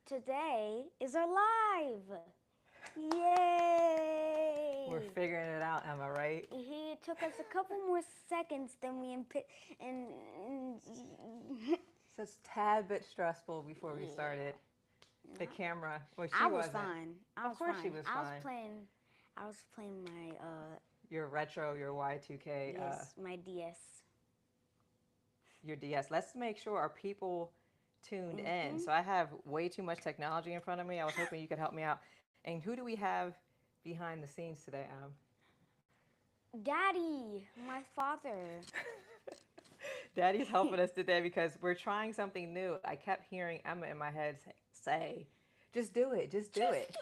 today is our live. Yay! We're figuring it out, Emma, right? It took us a couple more seconds than we and So it's a tad bit stressful before we yeah. started. The camera, well, I she was wasn't. fine. I Of was course she fine. was I was fine. playing. I was playing my Your retro, your Y2K, yes, my DS. your DS. Let's make sure our people tuned in. Mhm. So I have way too much technology in front of me. I was hoping you could help me out. And who do we have behind the scenes today, Daddy, my father. Daddy's helping us today because we're trying something new. I kept hearing Emma in my head say, just do it, just do Just it. do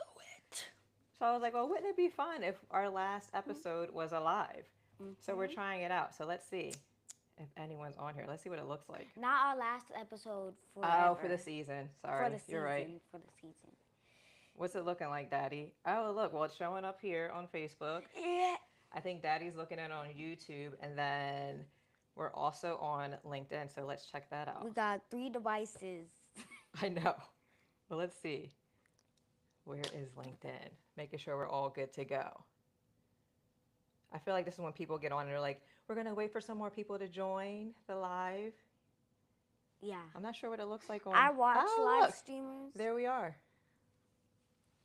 it. So I was like, well, wouldn't it be fun if our last episode was alive? So we're Mhm. trying it out. So let's see if anyone's on here. Let's see what it looks like. Not our last episode Oh, for the forever. season. For Sorry, the you're right. season. For the season. What's it looking like, Daddy? Oh, look. Well, it's showing up here on Facebook. Yeah. I think Daddy's looking at it on YouTube. And then we're also on LinkedIn. So let's check that out. We got 3 devices. I know. Well, let's see. Where is LinkedIn? Making sure we're all good to go. I feel like this is when people get on and they're like, we're going to wait for some more people to join the live. Yeah. I'm not sure what it looks like on. I watch Oh, live look. streamers. There we are.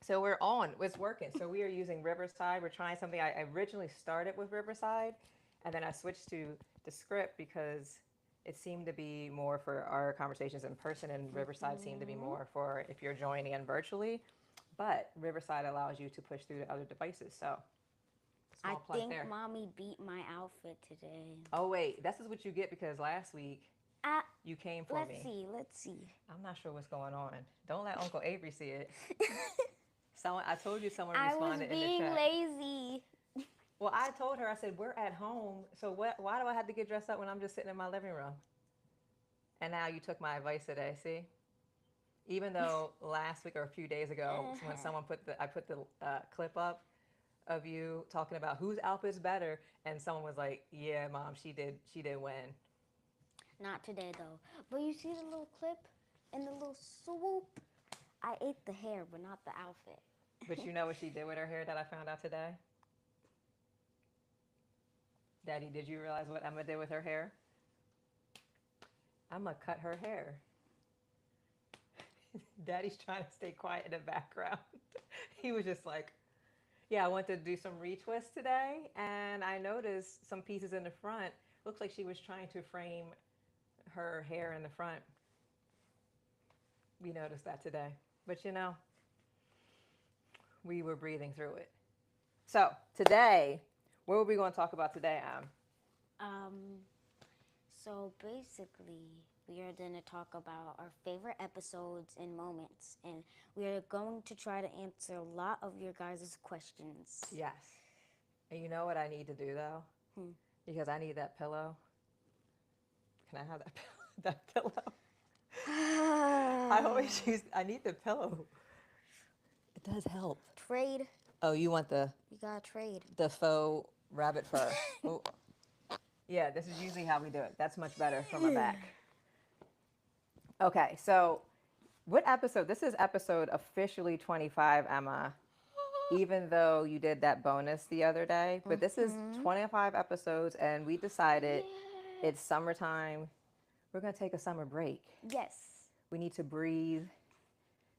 So we're on. It's working. So we are using Riverside. We're trying something. I originally started with Riverside, and then I switched to Script because it seemed to be more for our conversations in person, and Riverside seemed to be Mhm. more for if you're joining in virtually. But Riverside allows you to push through to other devices. So I small plug think there. mommy beat my outfit today. Oh wait, this is what you get because last week Uh, you came for let's me. see. Let's see. I'm not sure what's going on. Don't let Uncle Avery see it. Someone, I told you someone I was responded in the being chat. lazy. Well, I told her, I said, we're at home, so what, why do I have to get dressed up when I'm just sitting in my living room? And now you took my advice today, see? Even though last week or a few days ago, when someone I put the clip up of you talking about whose outfit's better, and someone was like, yeah, mom, she did win. Not today though. But you see the little clip and the little swoop? I ate the hair, but not the outfit. But you know what she did with her hair that I found out today? Daddy, did you realize what Emma did with her hair? Emma cut her hair. Daddy's trying to stay quiet in the background. He was just like, yeah, I went to do some retwist today, and I noticed some pieces in the front. Looks like she was trying to frame her hair in the front. We noticed that today. But you know, we were breathing through it. So today, what are we going to talk about today, Um, so basically, we are going to talk about our favorite episodes and moments, and we are going to try to answer a lot of your guys' questions. Yes. And you know what I need to do though? Hmm. Because I need that pillow. Can I have that that pillow? I always use. I need the pillow. It does help. Trade. Oh, you want You gotta trade. the faux rabbit fur? Oh, yeah. This is usually how we do it. That's much better for my back. Okay, so what episode? This is episode officially 25, Emma. Even though you did that bonus the other day, but this is Mhm. 25 episodes, and we decided Yeah. it's summertime. We're gonna take a summer break. Yes. We need to breathe.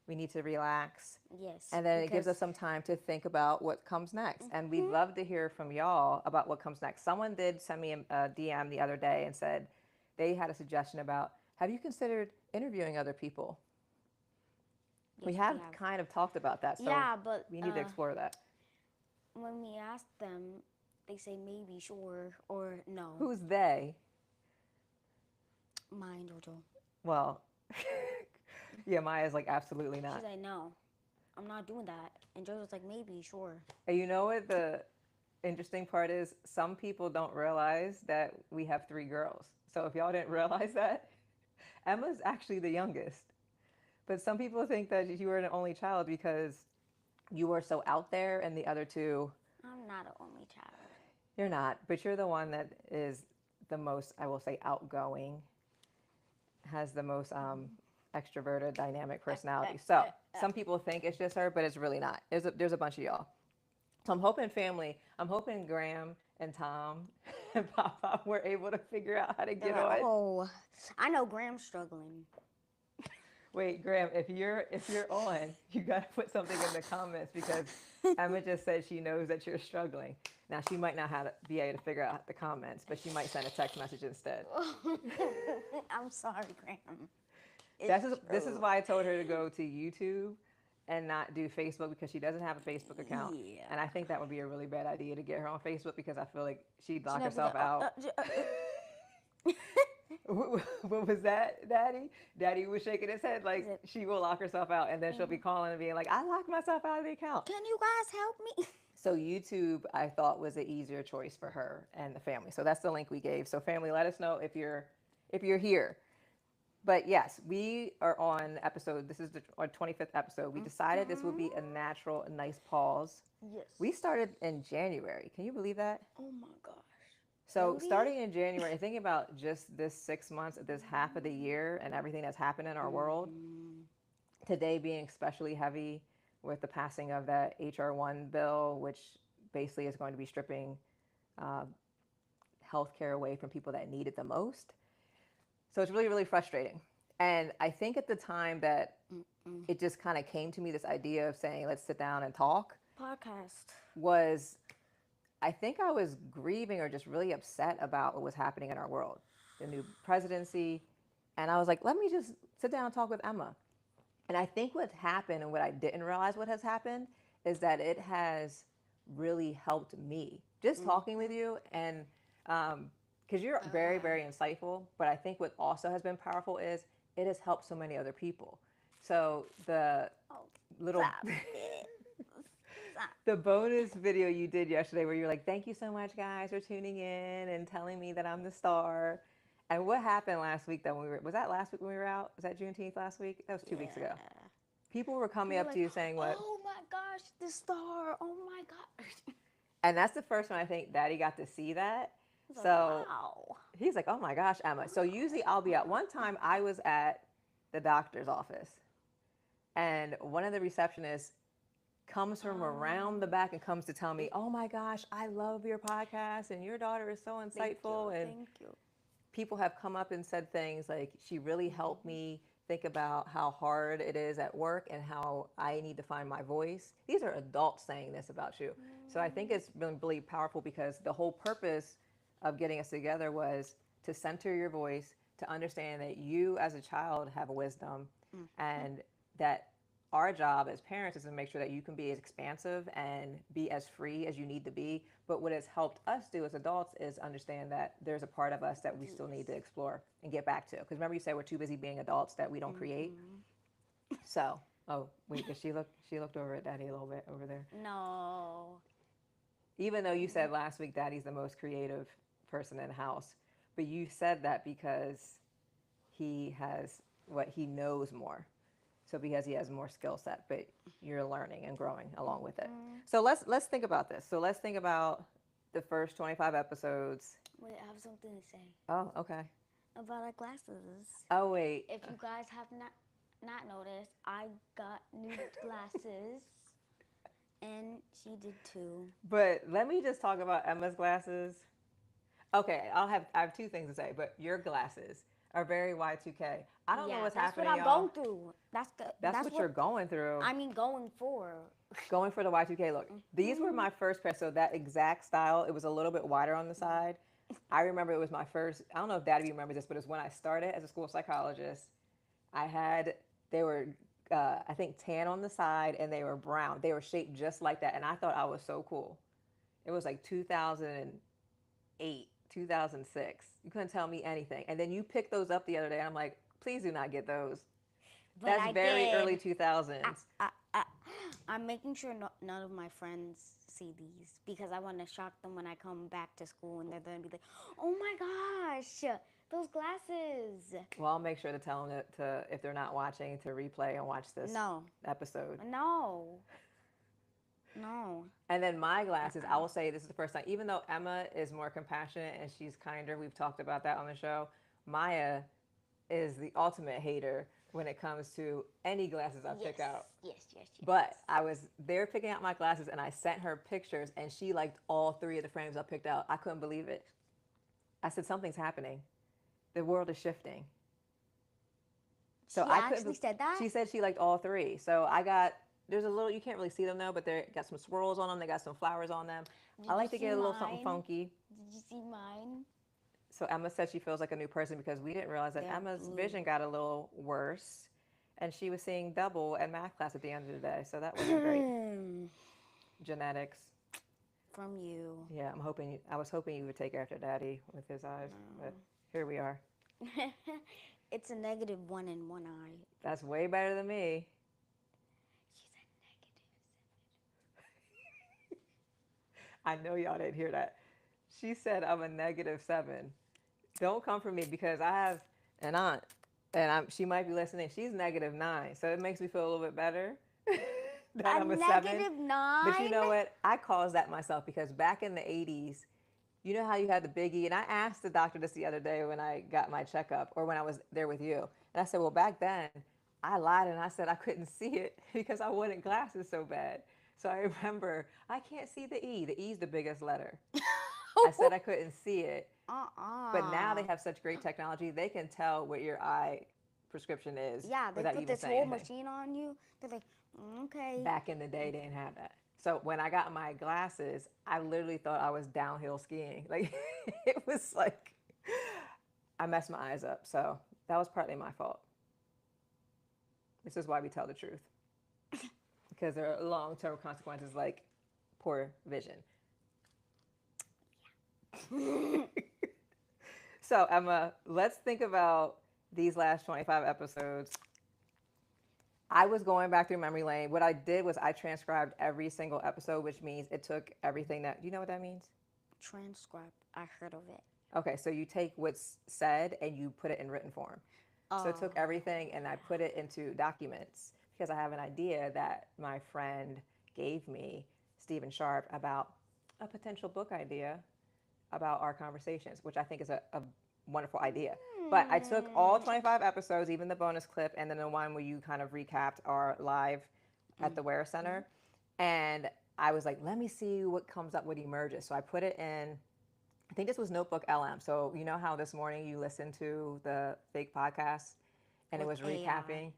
We need to relax. Yes. And then it gives us some time to think about what comes next. And we'd love to hear from y'all about what comes next. Someone did send me a DM the other day and said they had a suggestion about, have you considered interviewing other people? Yes, We have kind of talked about that, so yeah, but we need to explore that. when we ask them, they say maybe, sure, or no. Who's they? Mine, Jojo. Well, yeah, Maya's like, absolutely not. She's like, no, I'm not doing that. And Jojo's like, maybe, sure. And you know what the interesting part is? Some people don't realize that we have 3 girls. So if y'all didn't realize that, Emma's actually the youngest. But some people think that you were an only child because you were so out there, and the other two, I'm not an only child. you're not. But you're the one that is the most, I will say, outgoing, has the most extroverted, dynamic personality. So some people think it's just her, but it's really not. There's a bunch of y'all. So I'm hoping family, I'm hoping Graham and Tom and Papa were able to figure out how to They're get like, on. oh, I know Graham's struggling. Wait, Graham, if you're on, you gotta put something in the comments because Emma just said she knows that you're struggling. Now she might not be able to figure out the comments, but she might send a text message instead. I'm sorry, Graham. This is why I told her to go to YouTube and not do Facebook because she doesn't have a Facebook account. Yeah. And I think that would be a really bad idea to get her on Facebook because I feel like she'd lock never herself got- out. What was that, Daddy? Daddy was shaking his head like she will lock herself out, and then she'll be calling and being like, "I locked myself out of the account." Can you guys help me? So YouTube, I thought, was an easier choice for her and the family. So that's the link we gave. So family, let us know if you're here. But yes, we are on episode. This is our 25th episode. We decided this would be a natural, a nice pause. Yes. We started in January. Can you believe that? Oh my gosh. So Really? starting in January, thinking about just this 6 months, this half of the year, and everything that's happened in our world. Today being especially heavy with the passing of that HR1 bill, which basically is going to be stripping healthcare away from people that need it the most. So it's really, really frustrating. And I think at the time that it just kind of came to me, this idea of saying, let's sit down and talk, Podcast. was I think I was grieving or just really upset about what was happening in our world, the new presidency. And I was like, let me just sit down and talk with Emma. And I think what's happened and what I didn't realize what has happened is that it has really helped me just talking with you. And because you're very, very insightful. But I think what also has been powerful is it has helped so many other people. So the little the bonus video you did yesterday where you're like, thank you so much guys for tuning in and telling me that I'm the star. And what happened last week that was that last week when we were out? Was that Juneteenth last week? That was 2 weeks ago. People were coming up to you saying what? Oh my gosh, the star. Oh my gosh. And that's the first one I think Daddy got to see that. Like, So wow. he's like, oh my gosh, Emma. So usually I'll be at one time I was at the doctor's office and one of the receptionists comes from around the back and comes to tell me, oh my gosh, I love your podcast and your daughter is so insightful. And Thank you. people have come up and said things like, she really helped me think about how hard it is at work and how I need to find my voice. These are adults saying this about you. So I think it's been really powerful because the whole purpose of getting us together was to center your voice, to understand that you as a child have wisdom and that our job as parents is to make sure that you can be as expansive and be as free as you need to be. But what has helped us do as adults is understand that there's a part of us that we still need to explore and get back to. Because remember you said we're too busy being adults that we don't create. So, oh, wait, did she looked over at Daddy a little bit over there. No. Even though you said last week Daddy's the most creative person in the house, but you said that because he has he knows more. So because he has more skill set, but you're learning and growing along with it. So let's think about this. So let's think about the first 25 episodes. Wait, I have something to say Oh, okay. about our glasses. Oh, wait. If you guys have not noticed, I got new glasses, and she did too. But let me just talk about Emma's glasses. Okay, I have two things to say, but your glasses are very Y2K. I don't know what's happening, That's what I'm y'all. going through. That's what you're going through. I mean, going for. Going for the Y2K look. These were my first pair. So that exact style, it was a little bit wider on the side. I remember it was my first, I don't know if Daddy remembers this, but it was when I started as a school psychologist. They were, I think, tan on the side and they were brown. They were shaped just like that. And I thought I was so cool. It was like 2008, 2006. You couldn't tell me anything. And then you picked those up the other day. And I'm like, please do not get those. But That's I very did. early 2000s. I'm making sure none of my friends see these because I want to shock them when I come back to school and they're going to be like, oh my gosh, those glasses. Well, I'll make sure to tell them to if they're not watching, to replay and watch this episode. No. And then my glasses, I will say this is the first time, even though Emma is more compassionate and she's kinder, we've talked about that on the show, Maya is the ultimate hater. when it comes to any glasses I pick out. Yes, yes, yes. But I was there picking out my glasses and I sent her pictures and she liked all three of the frames I picked out. I couldn't believe it. I said, something's happening. The world is shifting. So She I actually couldn't. said that? She said she liked all three. So I got, there's a little, you can't really see them though, but they got some swirls on them. They got some flowers on them. Did I like you to get see a little something mine? funky. Did you see mine? So Emma said she feels like a new person because we didn't realize that They're Emma's blue. vision got a little worse and she was seeing double at math class at the end of the day. So that wasn't great. Genetics. From you. Yeah, I was hoping you would take after Daddy with his eyes, but here we are. It's a -1 in one eye. That's way better than me. She said I know y'all didn't hear that. She said I'm a -7. Don't come for me because I have an aunt, and she might be listening. She's -9, so it makes me feel a little bit better that I'm a 7. -9. But you know what? I caused that myself because back in the 80s, you know how you had the biggie, and I asked the doctor this the other day when I got my checkup or when I was there with you, and I said, well, back then I lied and I said I couldn't see it because I wanted glasses so bad. So I remember I can't see the E. The E's the biggest letter. I said I couldn't see it. But now they have such great technology. They can tell what your eye prescription is. Yeah, they without put even this saying whole anything. machine on you. They're like, okay. Back in the day, they didn't have that. So when I got my glasses, I literally thought I was downhill skiing. Like it was like I messed my eyes up. So that was partly my fault. This is why we tell the truth. Because there are long-term consequences like poor vision. So Emma, let's think about these last 25 episodes. I was going back through memory lane. What I did was I transcribed every single episode, which means it took everything that, you know what that means? Transcribe. I heard of it. Okay, so you take what's said and you put it in written form. So it took everything and I put it into documents because I have an idea that my friend gave me, Stephen Sharp, about a potential book idea about our conversations, which I think is a wonderful idea. But I took all 25 episodes, even the bonus clip, and then the one where you kind of recapped our live at the Ware Center. And I was like, let me see what comes up, what emerges. So I put it in, I think this was Notebook LM. So you know how this morning you listened to the fake podcast and it With was AI.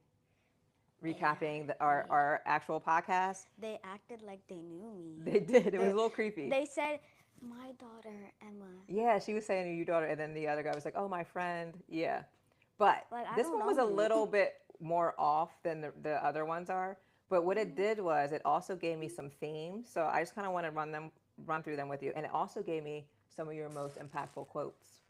recapping our actual podcast? They acted like they knew me. They did. It was a little creepy. They said, my daughter, Emma. Yeah, she was saying your daughter, and then the other guy was like, "Oh, my friend." Yeah, but Like, I this don't one was know a you. little bit more off than the other ones are. But what it did was it also gave me some themes. So I just kind of want to run through them with you, and it also gave me some of your most impactful quotes.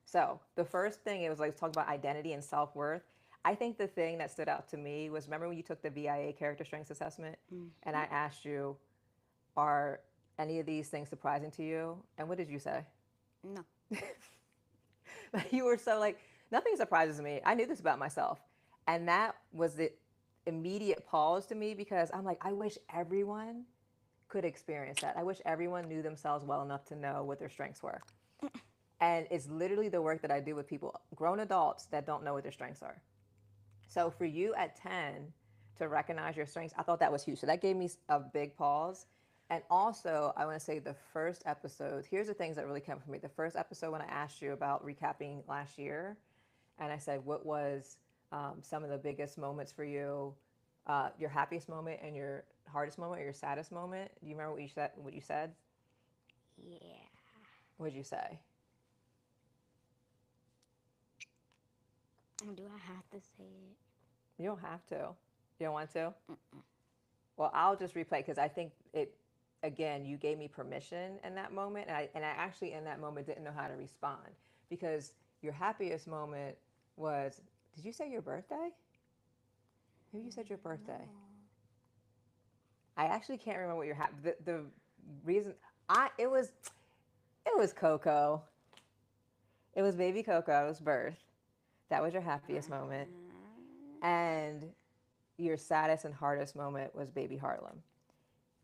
So the first thing it was like talking about identity and self-worth. I think the thing that stood out to me was remember when you took the VIA character strengths assessment, and I asked you, are any of these things surprising to you? And what did you say? No. You were so like, nothing surprises me. I knew this about myself. And that was the immediate pause to me because I'm like, I wish everyone could experience that. I wish everyone knew themselves well enough to know what their strengths were. And it's literally the work that I do with people, grown adults that don't know what their strengths are. So for you at 10 to recognize your strengths, I thought that was huge. So that gave me a big pause. And also, I want to say the first episode, here's the things that really came from me. The first episode, when I asked you about recapping last year, and I said, what was some of the biggest moments for you, your happiest moment and your hardest moment or your saddest moment? Do you remember what you said? Yeah. What did you say? Do I have to say it? You don't have to. You don't want to? Well, I'll just replay because I think it, again, you gave me permission in that moment. And I actually, in that moment, didn't know how to respond because your happiest moment was, did you say your birthday? Maybe you said your birthday. I actually can't remember what your the reason it was Coco. It was baby Coco's birth. That was your happiest moment. And your saddest and hardest moment was baby Harlem.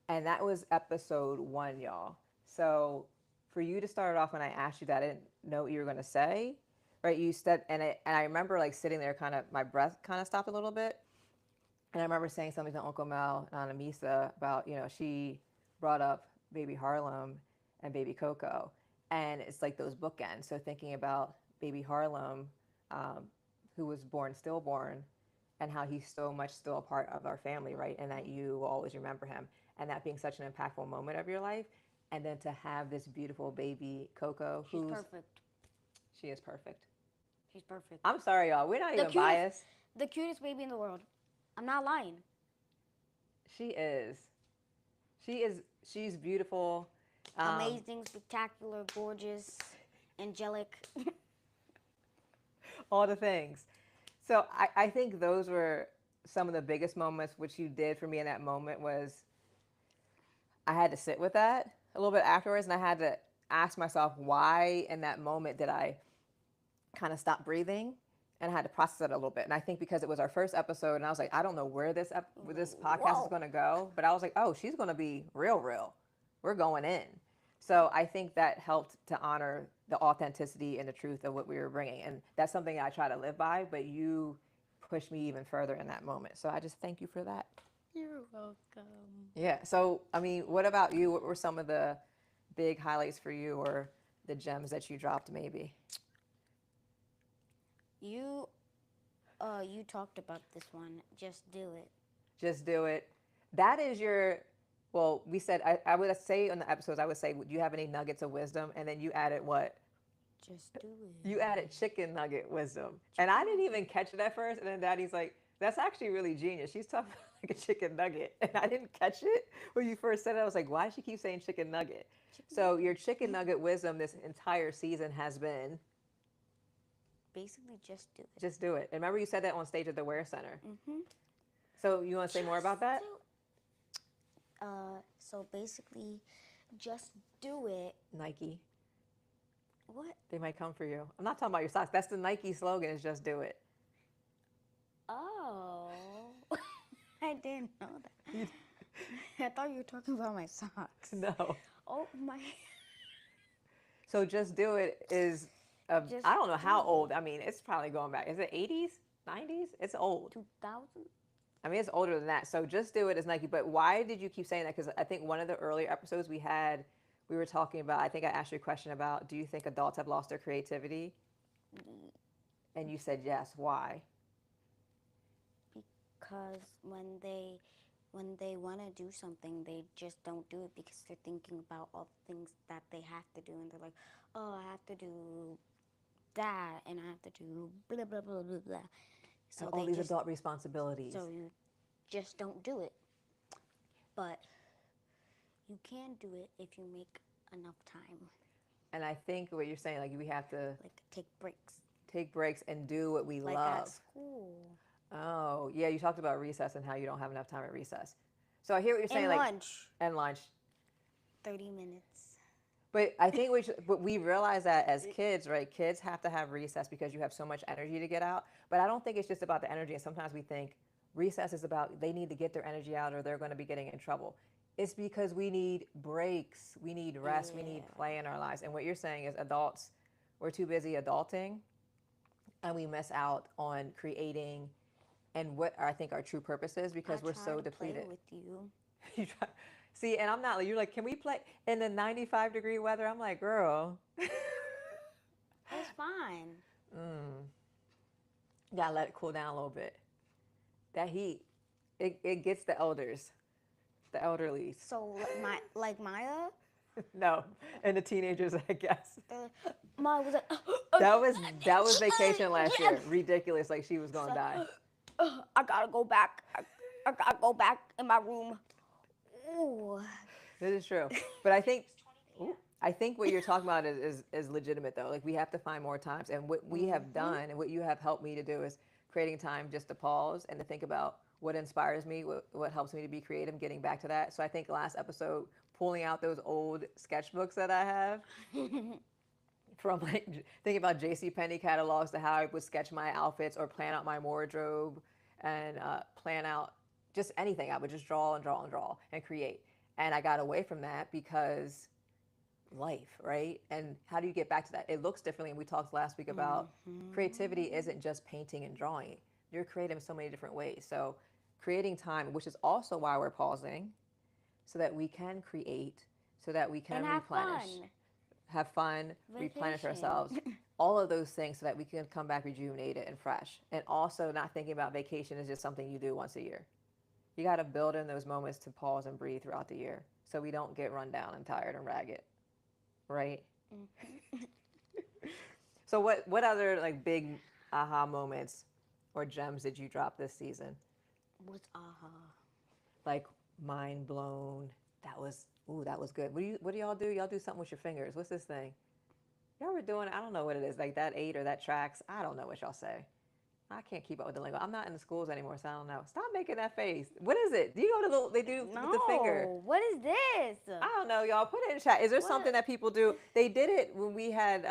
And that was episode 1, y'all. So for you to start off when I asked you that, I didn't know what you were going to say. right? You said, and I remember like sitting there, kind of my breath kind of stopped a little bit, and I remember saying something to Uncle Mel and Aunt Amisa about, she brought up baby Harlem and baby Coco, and it's like those bookends. So thinking about baby Harlem, um, who was born stillborn, and how he's so much still a part of our family, right? And that you will always remember him, and that being such an impactful moment of your life, and then to have this beautiful baby Coco, She's perfect. she is perfect. She's perfect. I'm sorry, y'all. We're not The even cutest, biased. the cutest baby in the world. I'm not lying. She is. She is. She's beautiful. Amazing, spectacular, gorgeous, angelic. All the things. So I think those were some of the biggest moments. Which you did for me in that moment was I had to sit with that a little bit afterwards, and I had to ask myself why in that moment did I kind of stop breathing, and I had to process it a little bit. And I think because it was our first episode, and I was like, I don't know where this podcast is going to go, but I was like, oh, she's going to be real. We're going in. So I think that helped to honor the authenticity and the truth of what we were bringing, and that's something I try to live by. But you pushed me even further in that moment, so I just thank you for that. You're welcome. Yeah. So I mean, what about you? What were some of the big highlights for you, or the gems that you dropped, maybe? You talked about this one. Just do it. Just do it. That is your, well, we said, I would say on the episodes, I would say, do you have any nuggets of wisdom? And then you added what? Just do it. You added chicken nugget wisdom. And I didn't even catch it at first. And then Daddy's like, that's actually really genius. She's talking like a chicken nugget. And I didn't catch it when you first said it. I was like, why does she keep saying chicken nugget? So your chicken nugget wisdom this entire season has been Basically, just do it. just do it. And remember you said that on stage at the Ware Center. So you want to say more about that? So basically, just do it. Nike. What? They might come for you. I'm not talking about your socks. That's the Nike slogan, is just do it. Oh, I didn't know that. I thought you were talking about my socks. No. Oh my. So just do it is, Just I don't know how do it. old. I mean, it's probably going back. Is it 80s, 90s? It's old. 2000. I mean, it's older than that. So just do it is Nike. But why did you keep saying that? Because I think one of the earlier episodes we were talking about, I think I asked you a question about, do you think adults have lost their creativity? And you said yes. Why? Because when they want to do something, they just don't do it because they're thinking about all the things that they have to do, and they're like, oh, I have to do that, and I have to do blah blah blah blah blah. So And all these adult responsibilities. So you just don't do it. But you can do it if you make enough time. And I think what you're saying, like we have to Like take breaks and do what we like love. at school. Oh, yeah, you talked about recess and how you don't have enough time at recess. So I hear what you're saying, And like lunch. and lunch. 30 minutes. But I think but we realize that as kids, right? Kids have to have recess because you have so much energy to get out. But I don't think it's just about the energy. And sometimes we think recess is about they need to get their energy out or they're going to be getting in trouble. It's because we need breaks, we need rest, we need play in our lives. And what you're saying is adults, we're too busy adulting, and we miss out on creating and what I think our true purpose is because we're so depleted. Play with you. You try, see, and I'm not. You're like, can we play in the 95-degree weather? I'm like, girl. It's fine. Gotta let it cool down a little bit. That heat, it gets the elders, the elderlies. So like Maya, No, and the teenagers, I guess. Maya was like, That was vacation last year. Ridiculous, like she was gonna die. I gotta go back. I gotta go back in my room. Ooh. This is true, but I think what you're talking about is legitimate though. Like we have to find more times, and what we have done and what you have helped me to do is creating time just to pause and to think about what inspires me, what helps me to be creative, getting back to that. So I think last episode, pulling out those old sketchbooks that I have from like thinking about JCPenney catalogs to how I would sketch my outfits or plan out my wardrobe and plan out just anything. I would just draw and draw and draw and create. And I got away from that because life, right? And how do you get back to that? It looks differently. And we talked last week about creativity isn't just painting and drawing. You're creative in so many different ways. So creating time, which is also why we're pausing, so that we can create, so that we And can have replenish, fun. have fun, replenish Vacation. ourselves, all of those things so that we can come back rejuvenated and fresh. And also not thinking about vacation as just something you do once a year. You got to build in those moments to pause and breathe throughout the year so we don't get run down and tired and ragged, right? So what other like big aha moments or gems did you drop this season? What's aha? Like mind blown. That was good. What do y'all do? Y'all do something with your fingers. What's this thing? Y'all were doing, I don't know what it is, like that eight or that tracks. I don't know what y'all say. I can't keep up with the lingo. I'm not in the schools anymore, so I don't know. Stop making that face. What is it? Do you know what they do with the finger? No. What is this? I don't know, y'all. Put it in chat. Is there something What? that people do? They did it when we had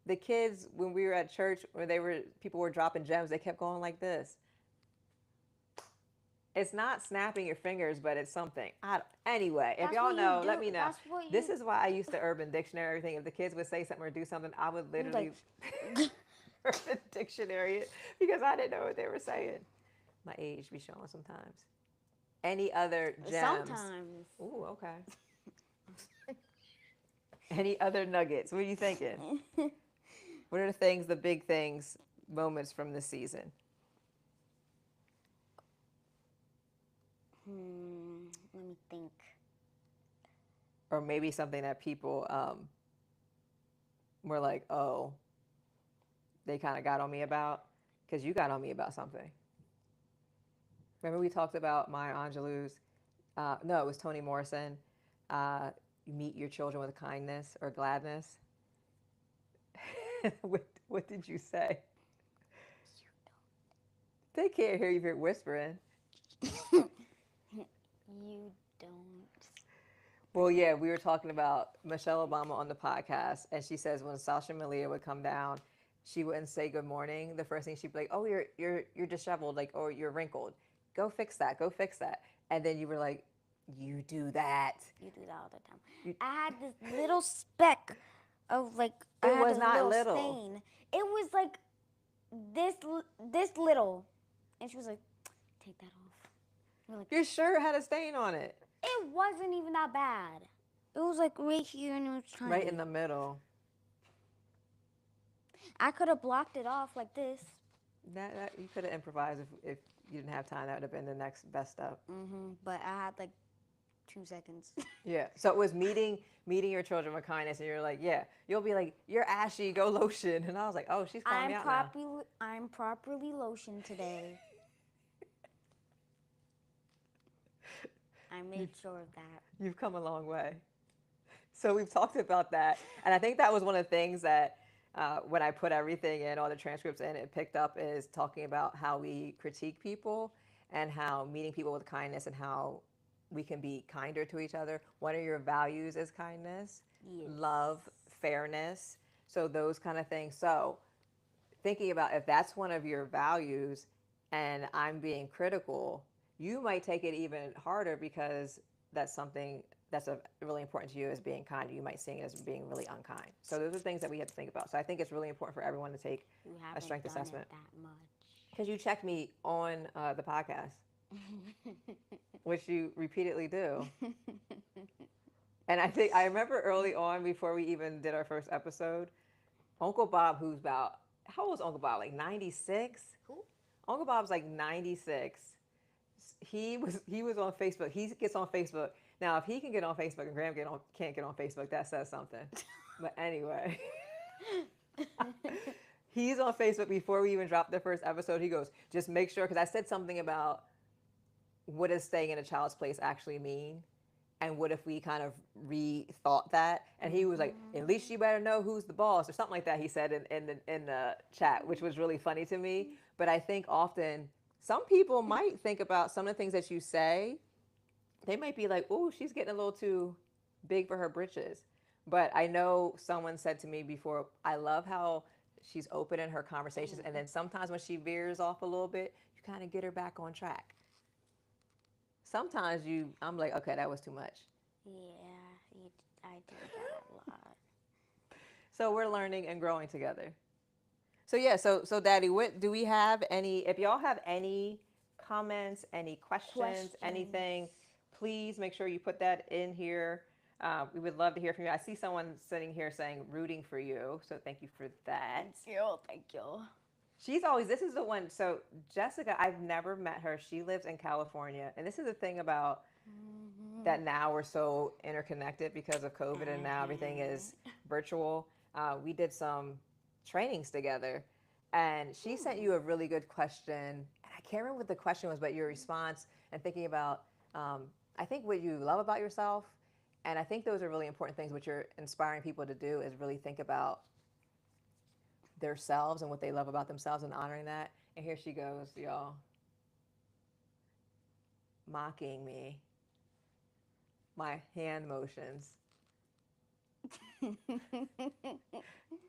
the kids when we were at church, when people were dropping gems. They kept going like this. It's not snapping your fingers, but it's something. Anyway, if That's y'all what you know, do. let me know. That's what This you. is why I used the Urban Dictionary. Everything. If the kids would say something or do something, I would You literally like. Urban Dictionary it because I didn't know what they were saying. My age be showing sometimes. Any other gems? Sometimes. Ooh, okay. Any other nuggets? What are you thinking? What are the things, the big things, moments from this season? Let me think. Or maybe something that people were like, oh, they kind of got on me about? Because you got on me about something. Remember we talked about Maya Angelou's, no, it was Toni Morrison, you meet your children with kindness or gladness. What did you say? They can't hear you if you're whispering. You don't. Well, yeah, we were talking about Michelle Obama on the podcast, and she says when Sasha Malia would come down, she wouldn't say good morning. The first thing she'd be like, "Oh, you're disheveled, like, or you're wrinkled. Go fix that. Go fix that." And then you were like, "You do that." You do that all the time. I had this little speck of like. I It had was this not little little. stain. It was like this little, and she was like, "Take that off." We're like, Your shirt had a stain on it, it wasn't even that bad. It was like right here, and it was tiny. right in the middle. I could have blocked it off like this. That you could have improvised if you didn't have time. That would have been the next best step. But I had like 2 seconds. Yeah. So it was meeting your children with kindness, and you're like, yeah. You'll be like, you're ashy, go lotion, and I was like, oh, she's calling me out now. I'm properly lotioned today. I made sure of that. You've come a long way. So we've talked about that, and I think that was one of the things that when I put everything in, all the transcripts in, it picked up is talking about how we critique people and how meeting people with kindness and how we can be kinder to each other. One of your values is kindness, Yes. love, fairness. So those kind of things. So thinking about if that's one of your values and I'm being critical, you might take it even harder because that's something that's really important to you as being kind. You might see it as being really unkind. So those are things that we have to think about. So I think it's really important for everyone to take You a haven't strength done assessment. it that much. Because you check me on the podcast, which you repeatedly do. And I remember early on, before we even did our first episode, Uncle Bob, who's about, how old is Uncle Bob? Like 96? Who? Uncle Bob's like 96. He was on Facebook. He gets on Facebook. Now, if he can get on Facebook and Graham can't get on Facebook, that says something. But anyway, he's on Facebook before we even dropped the first episode. He goes, just make sure, because I said something about what does staying in a child's place actually mean? And what if we kind of rethought that? And he was like, at least you better know who's the boss, or something like that, he said in the chat, which was really funny to me. But I think often some people might think about some of the things that you say. They might be like, oh, she's getting a little too big for her britches. But I know someone said to me before, I love how she's open in her conversations. And then sometimes when she veers off a little bit, you kind of get her back on track. Sometimes I'm like, okay, that was too much. Yeah, I do that a lot. So we're learning and growing together. So yeah, so Daddy, what do we have any? If y'all have any comments, any questions, anything, please make sure you put that in here. We would love to hear from you. I see someone sitting here saying rooting for you, so thank you for that. Thank you. Thank you. She's always, this is the one. So Jessica, I've never met her. She lives in California, and this is the thing about that now we're so interconnected because of COVID, and now everything is virtual. We did some trainings together, and she sent you a really good question. And I can't remember what the question was, but your response and thinking about, I think what you love about yourself, and I think those are really important things. What you're inspiring people to do is really think about themselves and what they love about themselves and honoring that. And here she goes, y'all, mocking me, my hand motions.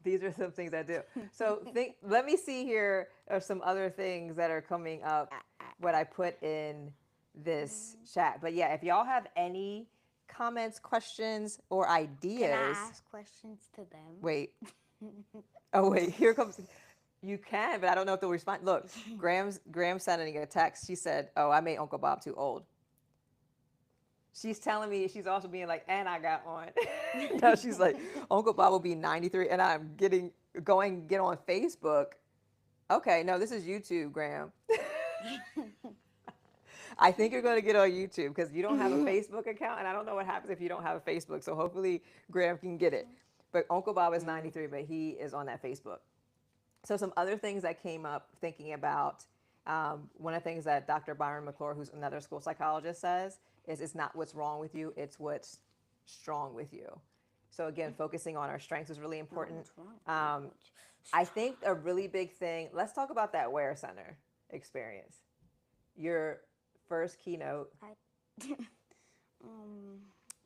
These are some things I do. So let me see here are some other things that are coming up, what I put in this chat. But yeah, if y'all have any comments, questions, or ideas. Can I ask questions to them? Wait. Oh, wait, here comes. You can, but I don't know if they'll respond. Look, Graham's sending a text. She said, oh, I made Uncle Bob too old. She's telling me, she's also being like, and I got on. Now she's like, Uncle Bob will be 93, and I'm get on Facebook. Okay, no, this is YouTube, Graham. I think you're going to get on YouTube because you don't have a Facebook account, and I don't know what happens if you don't have a Facebook. So hopefully Graham can get it. But Uncle Bob is 93, but he is on that Facebook. So some other things that came up thinking about, one of the things that Dr. Byron McClure, who's another school psychologist, says is it's not what's wrong with you, it's what's strong with you. So again, focusing on our strengths is really important. I think a really big thing, let's talk about that Ware Center experience. Your first keynote.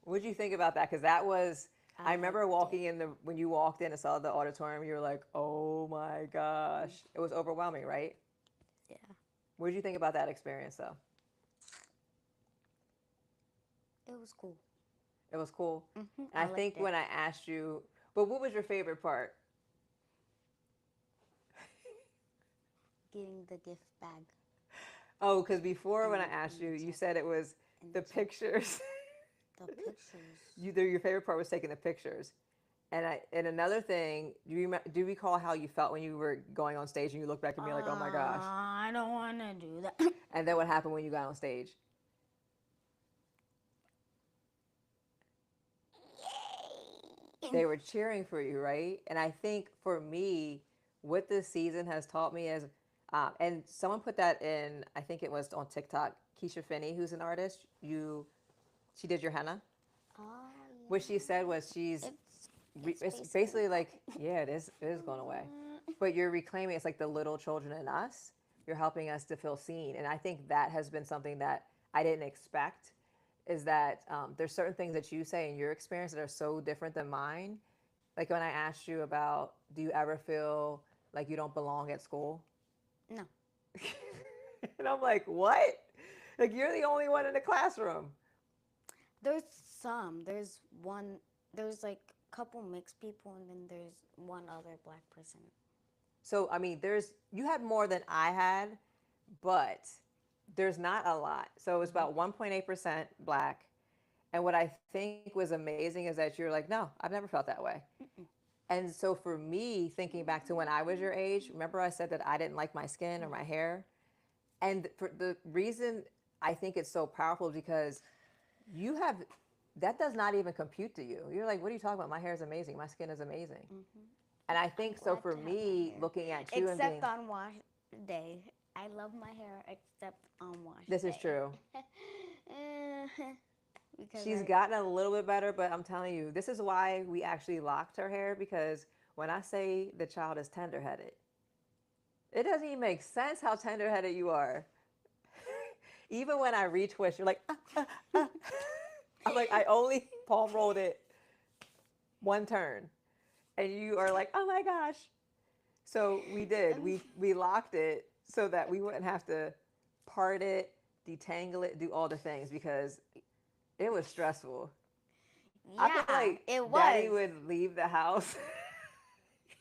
What did you think about that? Because that was, I remember walking in when you walked in and saw the auditorium, you were like, oh my gosh. It was overwhelming, right? Yeah. What did you think about that experience though? It was cool. It was cool. Mm-hmm. I think when I asked you, but what was your favorite part? Getting the gift bag. Oh, because before when I asked you, you said it was the pictures. The pictures. Your favorite part was taking the pictures. And another thing, do you recall how you felt when you were going on stage and you looked back at me like, oh my gosh? I don't want to do that. And then what happened when you got on stage? Yay! They were cheering for you, right? And I think for me, what this season has taught me is, and someone put that in, I think it was on TikTok, Keisha Finney, who's an artist, she did your henna. Oh, yeah. What she said was it's basically like, yeah, it is going away. But you're reclaiming, it's like the little children in us. You're helping us to feel seen. And I think that has been something that I didn't expect, is that there's certain things that you say in your experience that are so different than mine. Like when I asked you about, do you ever feel like you don't belong at school? No. And I'm like, what? Like you're the only one in the classroom. There's some. There's like a couple mixed people, and then there's one other black person. So, I mean, you had more than I had, but there's not a lot. So it was about 1.8% black. And what I think was amazing is that you're like, no, I've never felt that way. Mm-mm. And so for me, thinking back to when I was your age, remember I said that I didn't like my skin or my hair? And for the reason I think it's so powerful is because that does not even compute to you. You're like, what are you talking about? My hair is amazing. My skin is amazing. Mm-hmm. And I think so for me, looking at you except and on wash day. I love my hair except on wash this day. Is true. Because she's gotten a little bit better, but I'm telling you, this is why we actually locked her hair, because when I say the child is tender-headed, it doesn't even make sense how tender-headed you are. Even when I retwist, you're like, I'm like, I only palm rolled it one turn. And you are like, oh my gosh. So we did. We locked it so that we wouldn't have to part it, detangle it, do all the things, because it was stressful. I feel Yeah, like it Daddy was. would leave the house.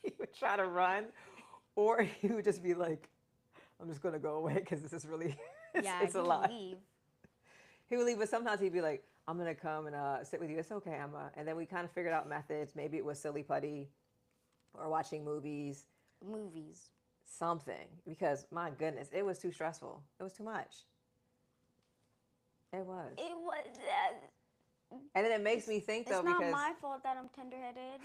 He would try to run, or he would just be like, "I'm just gonna go away because this is really, Yeah, it's a he would lot." leave. He would leave, but sometimes he'd be like, "I'm gonna come and sit with you. It's okay, Emma." And then we kind of figured out methods. Maybe it was silly putty, or watching movies, Movies. something. Because my goodness, it was too stressful. It was too much. It was. It was. And then it makes It's, me think it's though, not because my fault that I'm tender-headed.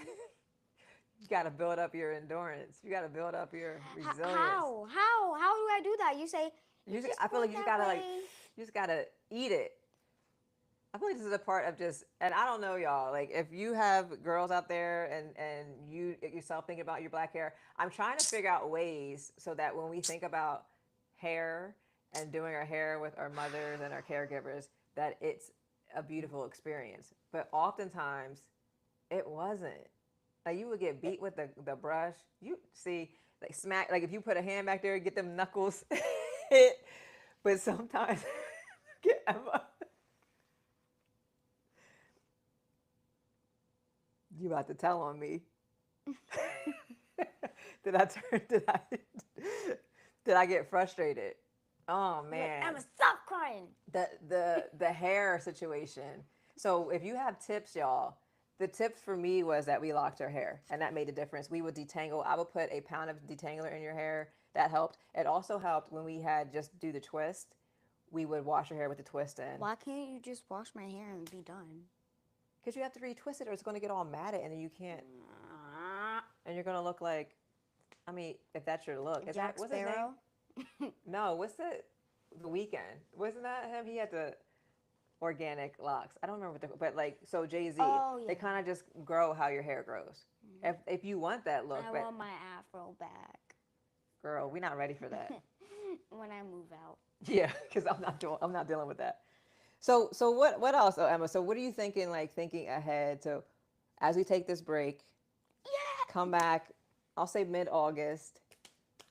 you got to build up your endurance. You got to build up your resilience. How? How do I do that? You say you just I feel put like it that way. you just gotta eat it. I feel like this is a part of just, and I don't know y'all, like if you have girls out there and you yourself thinking about your black hair, I'm trying to figure out ways so that when we think about hair and doing our hair with our mothers and our caregivers, that it's a beautiful experience. But oftentimes it wasn't. Like you would get beat with the brush. You see, like smack, like if you put a hand back there, get them knuckles hit. But sometimes, get Emma. You about to tell on me? did I turn? Did I get frustrated? Oh You're like, man, Emma, stop crying. the hair situation. So if you have tips, y'all, the tip for me was that we locked our hair, and that made a difference. We would detangle. I would put a pound of detangler in your hair. That helped. It also helped when we had just do the twist. We would wash your hair with the twist in. Why can't you just wash my hair and be done? Because you have to retwist it, or it's going to get all matted, and then you can't. And you're going to look like, I mean, if that's your look, is Jack that what's his Sparrow. name? No, what's the Weekend? Wasn't that him? He had the organic locks. I don't remember what but like so Jay Z. Oh, yeah. They kind of just grow how your hair grows. If you want that look, I but want my afro back girl, we're not ready for that. when I move out. Yeah, because I'm not dealing with that. So what else, oh, Emma? So what are you thinking? Like thinking ahead to as we take this break, Yeah. come back. I'll say mid-August.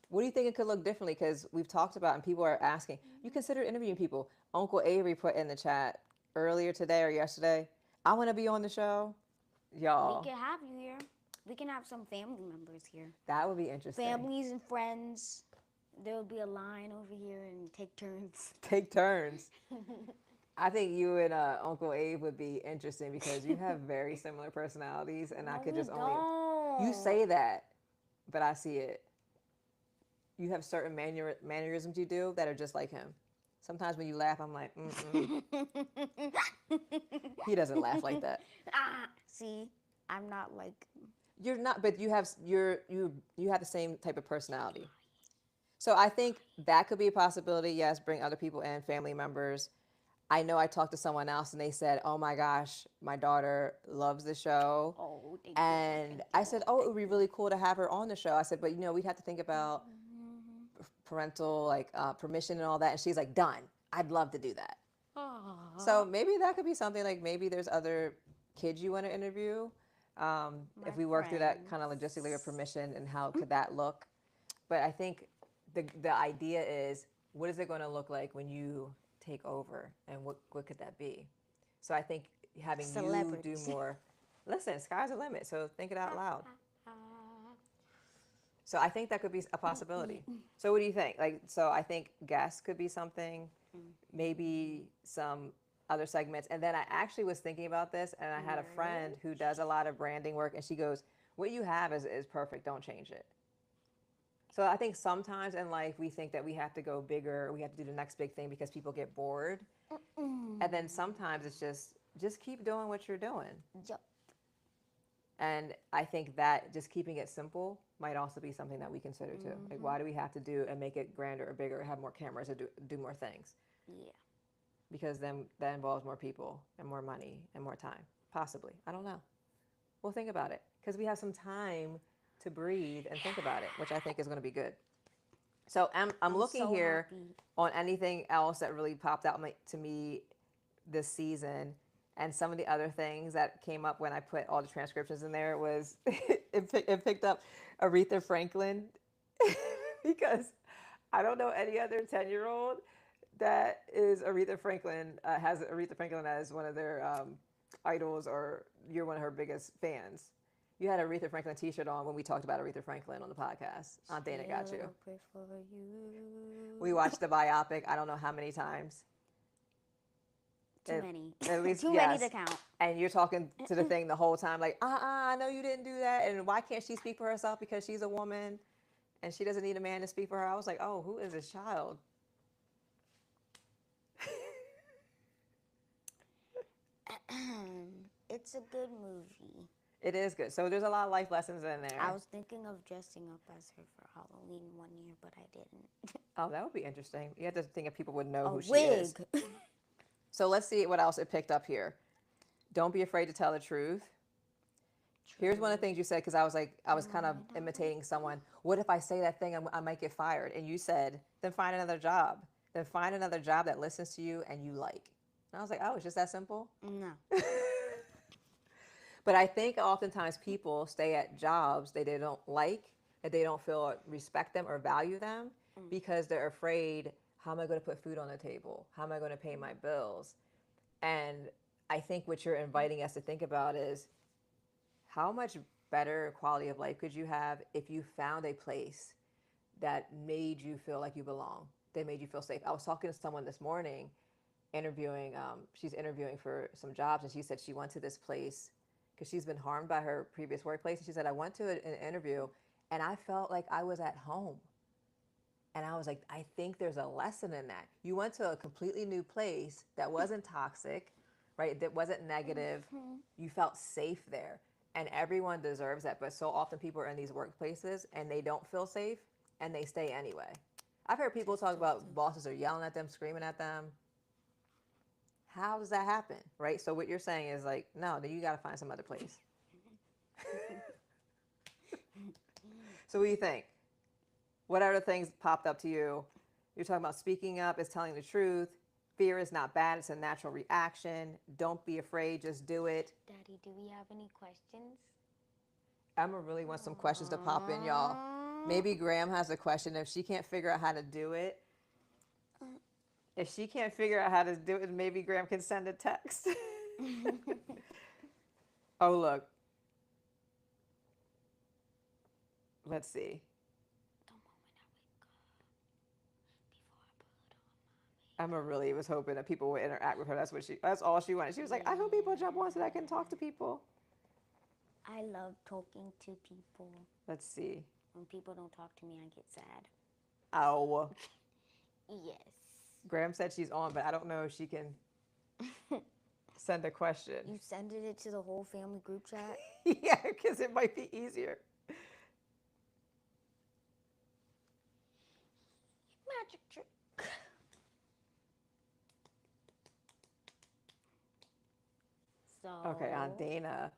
What do you think it could look differently? Because we've talked about and people are asking. You consider interviewing people. Uncle Avery put in the chat earlier today or yesterday. I want to be on the show, y'all. We can have you here. We can have some family members here. That would be interesting. Families and friends. There will be a line over here and take turns. Take turns. I think you and Uncle Abe would be interesting because you have very similar personalities, and I No, could we just only. You don't. say that, but I see it. You have certain mannerisms you do that are just like him. Sometimes when you laugh, I'm like, he doesn't laugh like that. See, I'm not like. You're not, but you have you have the same type of personality. So I think that could be a possibility. Yes, bring other people in, family members. I know I talked to someone else and they said, "Oh my gosh, my daughter loves the show." Oh, thank And you. I said, "Oh, it would be really cool to have her on the show." I said, "But we'd have to think about parental permission and all that." And she's like, "Done. I'd love to do that." So maybe that could be something like maybe there's other kids you want to interview. If we work through that kind of logistically with permission and how could that look. But I think the idea is what is it going to look like when you take over and what could that be? So I think having you do more, listen, sky's the limit. So think it out loud. So I think that could be a possibility. So what do you think? Like, so I think guests could be something, maybe some other segments. And then I actually was thinking about this and I had a friend who does a lot of branding work and she goes, what you have is perfect. Don't change it. So I think sometimes in life we think that we have to go bigger, we have to do the next big thing because people get bored. And then sometimes it's just keep doing what you're doing. Yep. And I think that just keeping it simple might also be something that we consider too. Like, why do we have to do and make it grander or bigger, have more cameras or do more things? Yeah. Because then that involves more people and more money and more time. Possibly. I don't know. We'll think about it because we have some time to breathe and think about it, which I think is going to be good. So I'm looking so here happy. on anything else that really popped out to me this season. And some of the other things that came up when I put all the transcriptions in there was it picked up Aretha Franklin because I don't know any other 10-year-old that is Aretha Franklin, has Aretha Franklin as one of their idols or you're one of her biggest fans. You had a Aretha Franklin t-shirt on when we talked about Aretha Franklin on the podcast. Aunt Dana got you. She'll pray for you. We watched the biopic I don't know how many times. Too many. At least, Too yes. many to count. And you're talking to the thing the whole time like, I know you didn't do that. And why can't she speak for herself because she's a woman and she doesn't need a man to speak for her? I was like, oh, who is this child? It's a good movie. It is good. So there's a lot of life lessons in there. I was thinking of dressing up as her for Halloween one year, but I didn't. Oh, that would be interesting. You have to think if people would know A who she wig. is. So let's see what else it picked up here. Don't be afraid to tell the truth. Here's one of the things you said, because I was kind of imitating someone. What if I say that thing, I might get fired? And you said, then find another job. Then find another job that listens to you and you like. And I was like, oh, it's just that simple? No. But I think oftentimes people stay at jobs that they don't like, that they don't feel respect them or value them because they're afraid, how am I going to put food on the table? How am I going to pay my bills? And I think what you're inviting us to think about is how much better quality of life could you have if you found a place that made you feel like you belong, that made you feel safe. I was talking to someone this morning she's interviewing for some jobs, and she said she went to this place because she's been harmed by her previous workplace. And she said, I went to an interview and I felt like I was at home. And I was like, I think there's a lesson in that. You went to a completely new place that wasn't toxic, right? That wasn't negative. You felt safe there. And everyone deserves that. But so often people are in these workplaces and they don't feel safe and they stay anyway. I've heard people talk about bosses are yelling at them, screaming at them. How does that happen, right? So what you're saying is like, no, then you got to find some other place. So what do you think? What other things popped up to you? You're talking about speaking up is telling the truth. Fear is not bad. It's a natural reaction. Don't be afraid. Just do it. Daddy, do we have any questions? Emma really wants some questions to pop in, y'all. Maybe Graham has a question. If she can't figure out how to do it, maybe Graham can send a text. Oh, look. Let's see. Emma really was hoping that people would interact with her. That's all she wanted. She was like, I hope people jump on so that I can talk to people. I love talking to people. Let's see. When people don't talk to me, I get sad. Oh. Yes. Graham said she's on, but I don't know if she can send a question. You sending it to the whole family group chat? Yeah, because it might be easier. Magic trick. So. Okay, Aunt Dana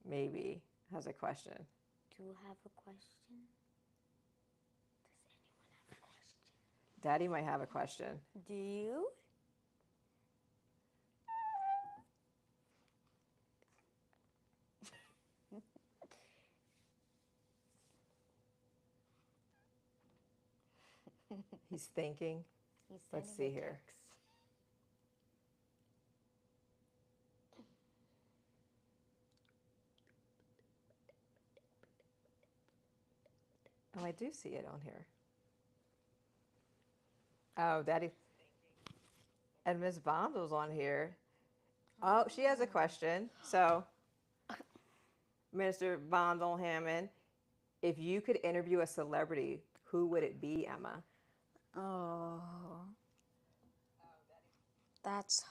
maybe has a question. Do you have a question? Does anyone have a question? Daddy might have a question. Do you? He's thinking. Let's see here. Oh, I do see it on here. Oh, Daddy. And Miss Bondle's on here. Oh, she has a question. So, Minister Bondle Hammond, if you could interview a celebrity, who would it be, Emma? Oh. That's.